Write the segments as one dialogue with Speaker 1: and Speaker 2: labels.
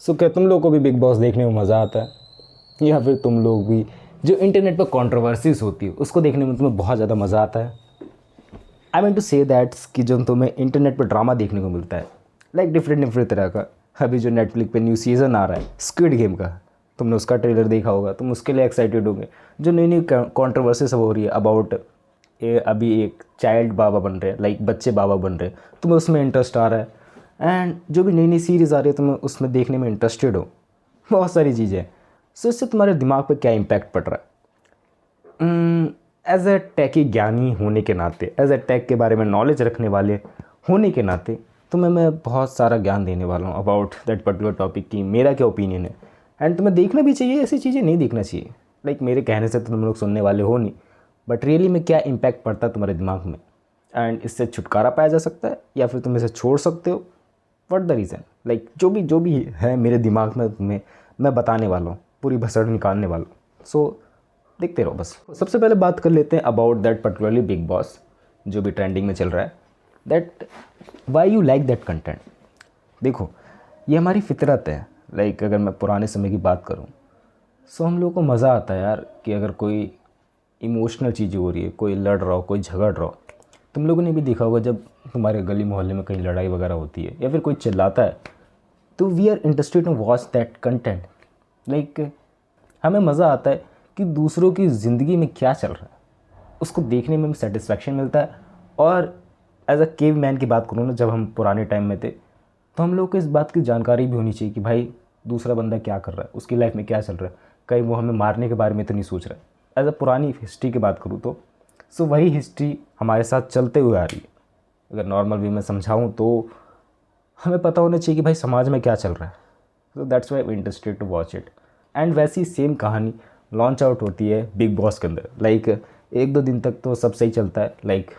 Speaker 1: सो क्या तुम लोग को भी बिग बॉस देखने में मज़ा आता है, या फिर तुम लोग भी जो इंटरनेट पर कंट्रोवर्सीज होती है उसको देखने में तुम्हें बहुत ज़्यादा मज़ा आता है? आई मीन टू से दैट्स कि जो तुम्हें इंटरनेट पर ड्रामा देखने को मिलता है, लाइक डिफरेंट डिफरेंट तरह का। अभी जो नेटफ्लिक्स पे न्यू सीज़न आ रहा है स्क्विड गेम का, तुमने उसका ट्रेलर देखा होगा, तुम उसके लिए एक्साइटेड होंगे। जो नई नई कंट्रोवर्सी सब हो रही है अबाउट अभी एक चाइल्ड बाबा बन रहे हैं, लाइक बच्चे बाबा बन रहे हैं, तुम्हें उसमें इंटरेस्ट आ रहा है। एंड जो भी नई नई सीरीज़ आ रही है तुम्हें उसमें देखने में इंटरेस्टेड हो, बहुत सारी चीज़ें। सो इससे तुम्हारे दिमाग पे क्या इम्पैक्ट पड़ रहा है? एज ए टेकी ज्ञानी होने के नाते, एज ए टेक के बारे में नॉलेज रखने वाले होने के नाते तुम्हें मैं बहुत सारा ज्ञान देने वाला हूँ अबाउट दैट पर्टिकुलर टॉपिक की मेरा क्या ओपिनियन है। एंड तुम्हें देखना भी चाहिए, ऐसी चीज़ें नहीं देखना चाहिए। लाइक मेरे कहने से तो तुम लोग सुनने वाले हो नहीं, बट रियली में क्या इम्पैक्ट पड़ता है तुम्हारे दिमाग में, एंड इससे छुटकारा पाया जा सकता है या फिर तुम इसे छोड़ सकते हो। व्हाट द रीज़न, लाइक जो भी है मेरे दिमाग में तुम्हें मैं बताने वाला हूँ, पूरी भसड़ निकालने वाला हूँ। सो देखते रहो बस। सबसे पहले बात कर लेते हैं about that particularly big boss, जो भी ट्रेंडिंग में चल रहा है। That why you like that content. देखो, ये हमारी फितरत है। लाइक अगर मैं पुराने समय की बात करूँ, सो हम लोगों को मज़ा आता है यार कि अगर कोई इमोशनल चीज़ें हो रही है, कोई लड़ रहा हो, कोई झगड़ रहा हो। तुम लोगों ने भी देखा होगा जब तुम्हारे गली मोहल्ले में कहीं लड़ाई वगैरह होती है या फिर कोई चिल्लाता है, तो we are interested to watch that content. Like हमें मज़ा आता है कि दूसरों की ज़िंदगी में क्या चल रहा है, उसको देखने में सेटिस्फैक्शन मिलता है। और एज अ केव मैन की बात करूँ ना, जब हम पुराने टाइम में थे तो हम लोग को इस बात की जानकारी भी होनी चाहिए कि भाई दूसरा बंदा क्या कर रहा है, उसकी लाइफ में क्या चल रहा है, कहीं वो हमें मारने के बारे में तो नहीं सोच रहा है। एज अ पुरानी हिस्ट्री की बात करूँ तो सो वही हिस्ट्री हमारे साथ चलते हुए आ रही है। अगर नॉर्मल वे में समझाऊँ तो हमें पता होना चाहिए कि भाई समाज में क्या चल रहा है। तो that's why I interested to watch it. And वैसी सेम कहानी लॉन्च आउट होती है बिग बॉस के अंदर। लाइक एक दो दिन तक तो सब सही चलता है, लाइक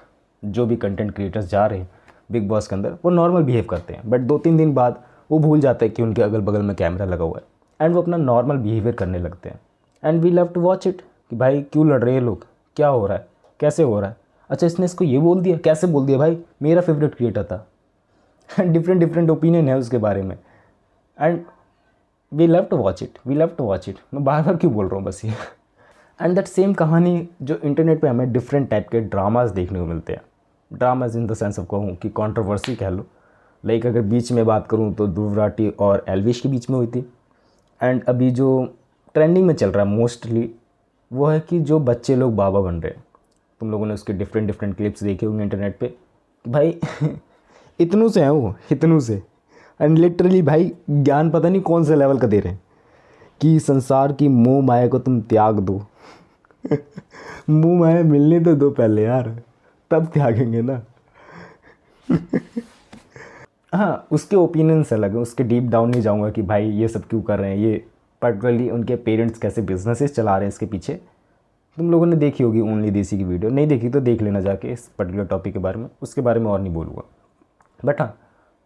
Speaker 1: जो भी कंटेंट क्रिएटर्स जा रहे हैं बिग बॉस के अंदर वो नॉर्मल बिहेव करते हैं, बट 2-3 दिन बाद वो भूल जाते हैं कि उनके अगल बगल में कैमरा लगा हुआ है, एंड वो अपना नॉर्मल बिहेवियर करने लगते हैं। And we love to watch it कि भाई क्यों लड़ रहे हैं लोग, क्या हो रहा है, कैसे हो रहा है, अच्छा इसने इसको ये बोल दिया, कैसे बोल दिया, भाई मेरा फेवरेट क्रिएटर था। डिफरेंट डिफरेंट ओपिनियन है उसके बारे में। And we love to watch it, we love to watch it. मैं बार बार क्यों बोल रहा हूँ बस ये। एंड दैट सेम कहानी जो इंटरनेट पे हमें डिफरेंट टाइप के ड्रामाज देखने को मिलते हैं। Dramas in the sense of कहूँ कि कंट्रोवर्सी कह लो। लाइक अगर बीच में बात करूँ तो ध्रुव राठी और एल्विश के बीच में हुई थी। एंड अभी जो ट्रेंडिंग में चल रहा है मोस्टली वो है कि जो बच्चे लोग बाबा बन रहे हैं। तुम लोगों ने उसके डिफरेंट डिफरेंट क्लिप्स देखे होंगे इंटरनेट पे कि भाई इतनों से हैं वो, इतनों से। एंड लिटरली भाई ज्ञान पता नहीं कौन से लेवल का दे रहे हैं कि संसार की मोह माया को तुम त्याग दो। मोह माया मिलने तो दो पहले यार, तब त्यागेंगे ना। हाँ, उसके ओपिनियंस अलग हैं, उसके डीप डाउन नहीं जाऊँगा कि भाई ये सब क्यों कर रहे हैं, ये पर्टिकुलरली उनके पेरेंट्स कैसे बिजनेसेस चला रहे हैं इसके पीछे। तुम लोगों ने देखी होगी ओनली देसी की वीडियो, नहीं देखी तो देख लेना जाके इस पर्टिकुलर टॉपिक के बारे में, उसके बारे में और नहीं बोलूँगा। बट हाँ,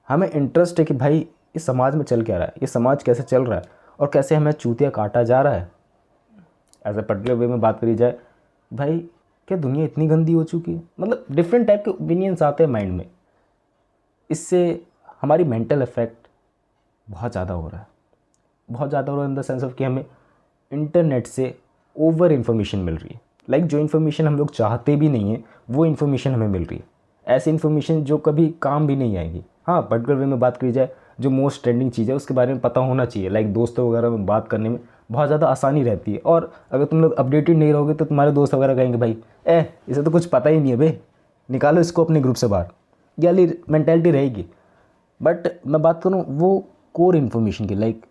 Speaker 1: हमें इंटरेस्ट है कि भाई इस समाज में चल क्या रहा है, ये समाज कैसे चल रहा है और कैसे हमें चूतिया काटा जा रहा है। एज ए पर्टिकुलर वे में बात करी जाए, भाई क्या दुनिया इतनी गंदी हो चुकी है। मतलब डिफरेंट टाइप के ओपिनियंस आते हैं माइंड में, इससे हमारी मेंटल इफेक्ट बहुत ज़्यादा हो रहा है, बहुत ज़्यादा हो रहा है इन द सेंस ऑफ कि हमें इंटरनेट से ओवर इन्फॉर्मेशन मिल रही है। लाइक जो इन्फॉर्मेशन हम लोग चाहते भी नहीं है वो इन्फॉर्मेशन हमें मिल रही है, ऐसी इन्फॉर्मेशन जो कभी काम भी नहीं आएगी। हाँ, पर्टिकुलर वे में बात करी जाए, जो मोस्ट ट्रेंडिंग चीज़ है उसके बारे में पता होना चाहिए। लाइक दोस्तों वगैरह में बात करने में बहुत ज़्यादा आसानी रहती है, और अगर तुम लोग अपडेटेड नहीं रहोगे तो तुम्हारे दोस्त वगैरह कहेंगे भाई इसे तो कुछ पता ही नहीं है बे, निकालो इसको अपने ग्रुप से बाहर, ये वाली मैंटेलिटी रहेगी। बट मैं बात करूँ वो कोर इन्फॉर्मेशन की, लाइक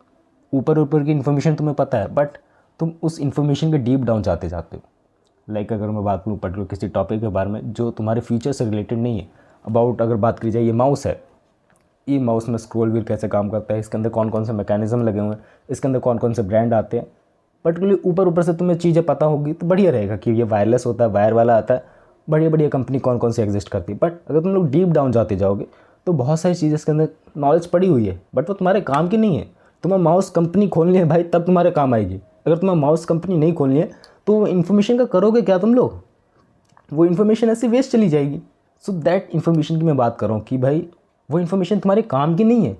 Speaker 1: ऊपर ऊपर की इन्फॉर्मेशन तुम्हें पता है बट तुम उस इन्फॉर्मेशन के डीप डाउन जाते जाते हो। लाइक अगर मैं बात करूँ पर्टिकुलर किसी टॉपिक के बारे में जो तुम्हारे फ्यूचर से रिलेटेड नहीं है, अबाउट अगर बात करी जाए ये माउस है, ये माउस में स्क्रॉल व्हील कैसे काम करता है, इसके अंदर कौन कौन से मैकेनिज्म लगे हुए हैं, इसके अंदर कौन कौन से ब्रांड आते हैं, पर्टिकुलरली ऊपर ऊपर से तुम्हें चीज़ें पता होगी तो बढ़िया रहेगा कि ये वायरलेस होता है, वायर वाला आता है, बढ़िया बढ़िया कंपनी कौन कौन सी एग्जिस्ट करती है। बट अगर तुम लोग डीप डाउन जाते जाओगे तो बहुत सारी चीज़ें इसके अंदर नॉलेज पड़ी हुई है बट वो तुम्हारे काम की नहीं है। तुम्हें माउस कंपनी खोलनी है भाई तब तुम्हारे काम आएगी, अगर तुम्हें माउस कंपनी नहीं खोलनी है तो इन्फॉर्मेशन का करोगे क्या तुम लोग, वो इन्फॉर्मेशन ऐसे वेस्ट चली जाएगी। सो दैट इन्फॉर्मेशन की मैं बात कर रहा हूँ कि भाई वो इन्फॉर्मेशन तुम्हारे काम की नहीं है,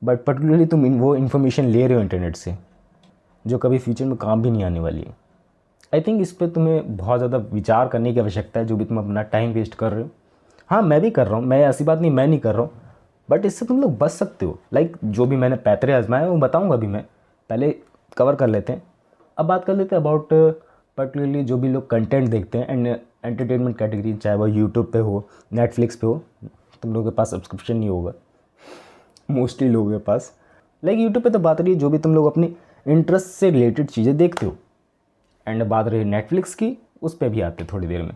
Speaker 1: बट पर्टिकुलरली तुम वो इन्फॉर्मेशन ले रहे हो इंटरनेट से जो कभी फ्यूचर में काम भी नहीं आने वाली है। आई थिंक इस पर तुम्हें बहुत ज़्यादा विचार करने की आवश्यकता है, जो भी तुम अपना टाइम वेस्ट कर रहे हो। हाँ, मैं भी कर रहा हूँ, मैं ऐसी बात नहीं मैं नहीं कर रहा हूँ, बट इससे तुम लोग बच सकते हो। लाइक जो भी मैंने पैतरे आजमाए वो बताऊँगा भी, मैं पहले कवर कर लेते हैं। अब बात कर लेते हैं अबाउट पर्टिकुलरली जो भी लोग कंटेंट देखते हैं एंड एंटरटेनमेंट कैटेगरी, चाहे वो यूट्यूब पे हो, नेटफ्लिक्स पे हो। तुम लोगों के पास सब्सक्रिप्शन नहीं होगा मोस्टली लोगों के पास। लाइक यूट्यूब पे तो बात रही है जो भी तुम लोग अपनी इंटरेस्ट से रिलेटेड चीज़ें देखते हो, एंड बात रही नेटफ्लिक्स की, उस पर भी आते थोड़ी देर में।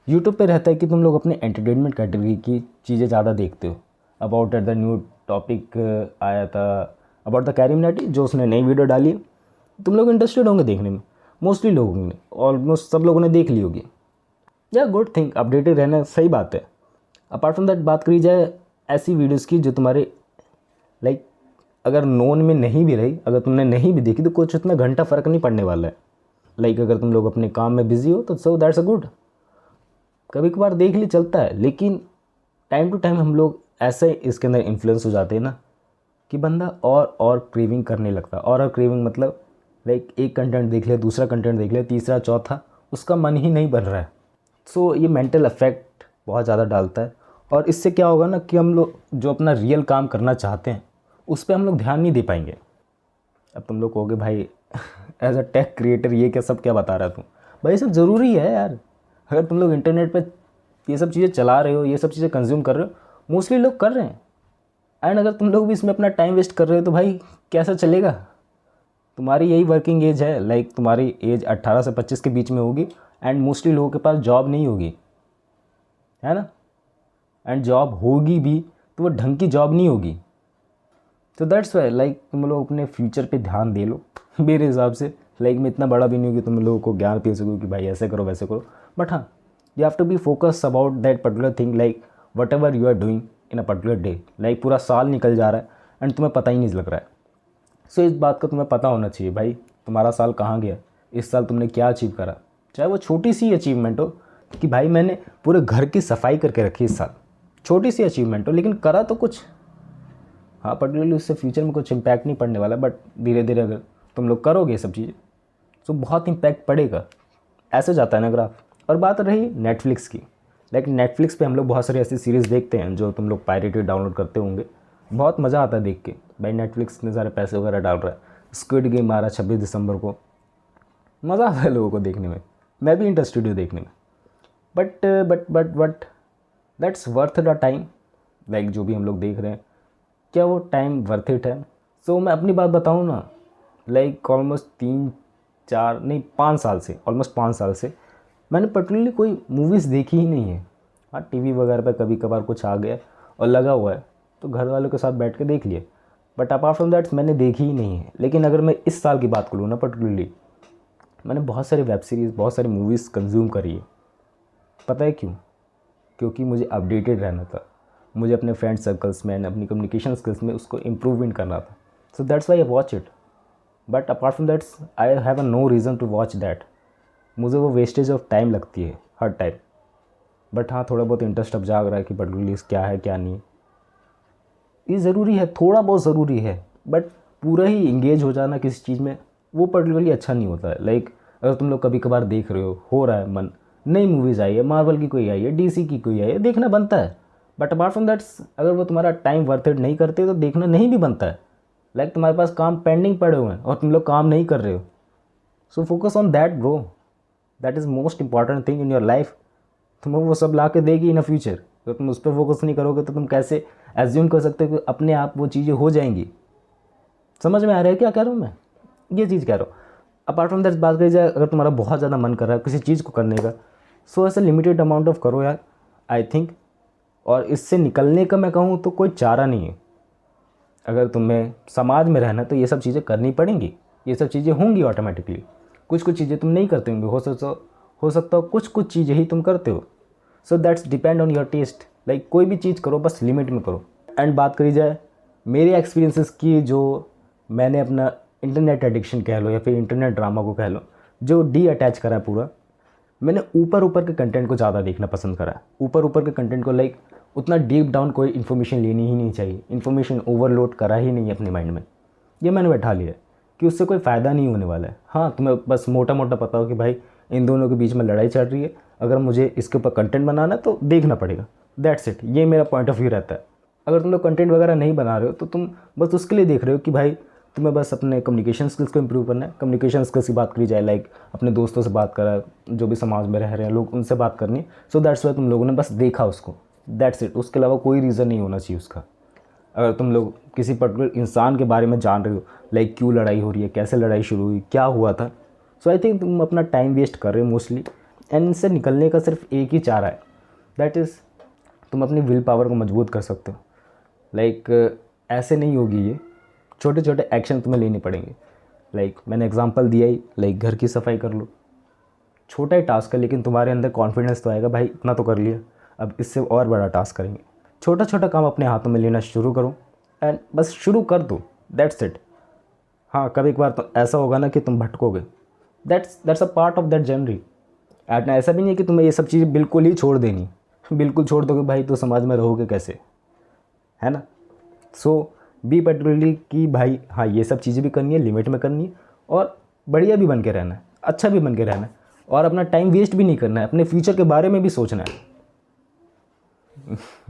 Speaker 1: यूट्यूब पे रहता है कि तुम लोग अपने एंटरटेनमेंट कैटेगरी की चीज़ें ज़्यादा देखते हो। अबाउट द न्यू टॉपिक आया था अबाउट द कैरी मिनाटी, जो उसने नई वीडियो डाली है, तुम लोग इंटरेस्टेड होंगे देखने में। मोस्टली लोगों ने, ऑलमोस्ट सब लोगों ने देख ली होगी। या गुड थिंग, अपडेटेड रहना सही बात है। अपार्ट फ्रॉम दैट बात करी जाए ऐसी वीडियोज़ की जो तुम्हारे लाइक अगर नोन में नहीं भी रही, अगर तुमने नहीं भी देखी तो कुछ उतना घंटा फ़र्क नहीं पड़ने वाला है। लाइक अगर तुम लोग अपने काम में बिजी हो तो सो दैट्स अ गुड, कभी कभार देख ली चलता है। लेकिन टाइम टू टाइम हम लोग ऐसे इसके अंदर इन्फ्लुएंस हो जाते हैं ना कि बंदा और क्रेविंग करने लगता है। और क्रेविंग मतलब लाइक एक कंटेंट देख लिया, दूसरा कंटेंट देख लिया, तीसरा चौथा, उसका मन ही नहीं बन रहा है। सो ये मेंटल इफेक्ट बहुत ज़्यादा डालता है। और इससे क्या होगा ना कि हम लोग जो अपना रियल काम करना चाहते हैं उस पर हम लोग ध्यान नहीं दे पाएंगे। अब तुम लोग कहोगे भाई एज अ टेक क्रिएटर ये क्या सब क्या बता रहा है तुम। भाई ये सब ज़रूरी है यार। अगर तुम लोग इंटरनेट पे ये सब चीज़ें चला रहे हो, ये सब चीज़ें कंज्यूम कर रहे हो, मोस्टली लोग कर रहे हैं, एंड अगर तुम लोग भी इसमें अपना टाइम वेस्ट कर रहे हो तो भाई कैसा चलेगा। तुम्हारी यही वर्किंग एज है, लाइक तुम्हारी एज 18 से 25 के बीच में होगी, एंड मोस्टली लोगों के पास जॉब नहीं होगी, है ना। एंड जॉब होगी भी तो वो ढंग की जॉब नहीं होगी। तो दैट्स वाई लाइक तुम लोग अपने फ्यूचर पे ध्यान दे लो मेरे हिसाब से। लाइक मैं इतना बड़ा भी नहीं हूँ कि तुम लोगों को ज्ञान दे सकूँ कि भाई ऐसे करो वैसे करो, बट हाँ you have to be focus about that particular thing, like whatever you are doing in a particular day. Like पूरा साल निकल जा रहा है एंड तुम्हें पता ही नहीं लग रहा है। सो इस बात का तुम्हें पता होना चाहिए भाई तुम्हारा साल कहाँ गया, इस साल तुमने क्या अचीव करा। चाहे वो छोटी सी अचीवमेंट हो कि भाई मैंने पूरे घर की सफाई करके रखी इस साल, छोटी सी अचीवमेंट हो लेकिन करा तो कुछ। हाँ पर्टिकुलरली उससे फ्यूचर में कुछ इम्पैक्ट नहीं पड़ने वाला, बट धीरे धीरे अगर तुम लोग करोगे ये सब चीज़ें तो बहुत इम्पैक्ट पड़ेगा। ऐसे जाता है ना ग्राफ। और बात रही नेटफ्लिक्स की, लाइक नेटफ्लिक्स पे हम लोग बहुत सारी ऐसी सीरीज़ देखते हैं जो तुम लोग पायरेटेड डाउनलोड करते होंगे। बहुत मज़ा आता है देख के, भाई नेटफ्लिक्स इतने सारे पैसे वगैरह डाल रहा है। स्क्विड गेम आ रहा है 26 दिसंबर को, मज़ा आता है लोगों को देखने में, मैं भी इंटरेस्टेड हूँ देखने में। But that's worth the time. Like जो भी हम लोग देख रहे हैं क्या वो टाइम वर्थ इट है। सो मैं अपनी बात बताऊँ ना, लाइक ऑलमोस्ट 5 साल से ऑलमोस्ट 5 साल से मैंने पर्टिकुलरली कोई मूवीज़ देखी ही नहीं है। हाँ टीवी वगैरह पे कभी कभार कुछ आ गया और लगा हुआ है तो घर वालों के साथ बैठ के देख लिए, बट अपार्ट फ्रॉम दैट मैंने देखी ही नहीं है। लेकिन अगर मैं इस साल की बात करूँ ना पर्टिकुलरली, मैंने बहुत सारी वेब सीरीज़ बहुत सारी मूवीज़ कंज्यूम करी है। पता है क्यों? क्योंकि मुझे अपडेटेड रहना था, मुझे अपने फ्रेंड सर्कल्स में अपनी कम्युनिकेशन स्किल्स में उसको इम्प्रूवमेंट करना था। So that's why I watch it, but apart from that's I have a no reason to watch that. मुझे वो वेस्टेज ऑफ टाइम लगती है हर टाइम। बट हाँ थोड़ा बहुत इंटरेस्ट अब जाग रहा है कि पर्टिकुलरली क्या है क्या नहीं। ये ज़रूरी है, थोड़ा बहुत ज़रूरी है, बट पूरा ही इंगेज हो जाना किसी चीज़ में वो पर्टिकुलरली अच्छा नहीं होता है। लाइक अगर तुम लोग कभी कभार देख रहे हो रहा है मन, नई मूवीज़ आई है, मार्वल की कोई आई है, डीसी की कोई आई है, देखना बनता है। बट अपार्ट फ्रॉम दैट्स अगर वो तुम्हारा टाइम वर्थ इट नहीं करते तो देखना नहीं भी बनता है। लाइक तुम्हारे पास काम पेंडिंग पड़े हुए हैं और तुम लोग काम नहीं कर रहे हो। So focus on that bro, that is most important thing in your life. तुम्हें वो सब ला के देगी इन अ फ्यूचर। अगर तुम उस पर फोकस नहीं करोगे तो तुम कैसे एज्यूम कर सकते हो कि अपने आप वो चीज़ें हो जाएंगी। समझ में आ रहा है क्या कह रहा हूँ मैं? ये चीज़ कह रहा हूँ। अपार्ट फ्रॉम दैट बात करी जाए, अगर तुम्हारा बहुत ज़्यादा मन कर रहा है किसी चीज़ को करने का, सो ऐसा लिमिटेड अमाउंट ऑफ करो यार, आई थिंक। और इससे निकलने का मैं कहूँ तो कोई चारा नहीं है। अगर तुम्हें समाज में रहना तो ये सब चीज़ें करनी पड़ेंगी, ये सब चीज़ें होंगी ऑटोमेटिकली। कुछ चीज़ें तुम नहीं करते होंगे, हो सकता हो कुछ चीज़ें ही तुम करते हो। So that's depend on your taste. Like कोई भी चीज़ करो बस लिमिट में करो। एंड बात करी जाए मेरे एक्सपीरियंसेस की, जो मैंने अपना इंटरनेट एडिक्शन कह लो या फिर इंटरनेट ड्रामा को कह लो जो डी अटैच करा पूरा, मैंने ऊपर के कंटेंट को ज़्यादा देखना पसंद करा। ऊपर के कंटेंट को, लाइक उतना डीप डाउन कोई इन्फॉर्मेशन लेनी ही नहीं चाहिए। इन्फॉर्मेशन ओवरलोड करा ही नहीं है अपने माइंड में, ये मैंने बैठा लिया है कि उससे कोई फ़ायदा नहीं होने वाला है। हाँ, तुम्हें बस मोटा मोटा पता हो कि भाई इन दोनों के बीच में लड़ाई चल रही है, अगर मुझे इसके ऊपर कंटेंट बनाना है तो देखना पड़ेगा, दैट्स इट। ये मेरा पॉइंट ऑफ व्यू रहता है। अगर तुम लोग कंटेंट वगैरह नहीं बना रहे हो तो तुम बस उसके लिए देख रहे हो कि भाई तुम्हें बस अपने कम्युनिकेशन स्किल्स को इम्प्रूव करना है। कम्युनिकेशन स्किल्स की बात करी जाए, लाइक अपने दोस्तों से बात करा, जो भी समाज में रह रहे हैं लोग, उनसे बात करनी है। सो दैट्स वाई तुम लोगों ने बस देखा उसको, दैट्स इट। उसके अलावा कोई रीज़न नहीं होना चाहिए उसका। अगर तुम लोग किसी पर्टिकुलर इंसान के बारे में जान रहे हो, लाइक क्यों लड़ाई हो रही है, कैसे लड़ाई शुरू हुई, क्या हुआ था, सो आई थिंक तुम अपना टाइम वेस्ट कर रहे हो मोस्टली। एंड इनसे निकलने का सिर्फ एक ही चारा है, दैट इज़ तुम अपनी विल पावर को मजबूत कर सकते हो। लाइक ऐसे नहीं होगी ये, छोटे छोटे एक्शन तुम्हें लेने पड़ेंगे। लाइक मैंने एग्जांपल दिया ही, लाइक घर की सफाई कर लो, छोटा ही टास्क है लेकिन तुम्हारे अंदर कॉन्फिडेंस तो आएगा, भाई इतना तो कर लिया, अब इससे और बड़ा टास्क करेंगे। छोटा छोटा काम अपने हाथों में लेना शुरू करो एंड बस शुरू कर दो, दैट्स इट। हाँ, कभी एक बार तो ऐसा होगा ना कि तुम भटकोगे, that's a part of that journey. And ऐसा भी नहीं है कि तुम्हें ये सब चीज़ें बिल्कुल ही छोड़ देनी, बिल्कुल छोड़ दोगे भाई तो समाज में रहोगे कैसे, है ना। सो बी पर्टिकुलरली कि भाई हाँ, ये सब चीज़ें भी करनी है, लिमिट में करनी है, और बढ़िया भी बन के रहना है, अच्छा भी बन के रहना है, और अपना टाइम वेस्ट भी नहीं करना है, अपने फ्यूचर के बारे में भी सोचना है।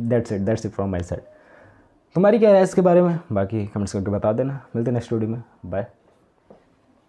Speaker 1: That's it from my side. तुम्हारी क्या राय है इसके बारे में, बाकी कमेंट्स करके बता देना। मिलते हैं नेक्स्ट वीडियो में, बाय।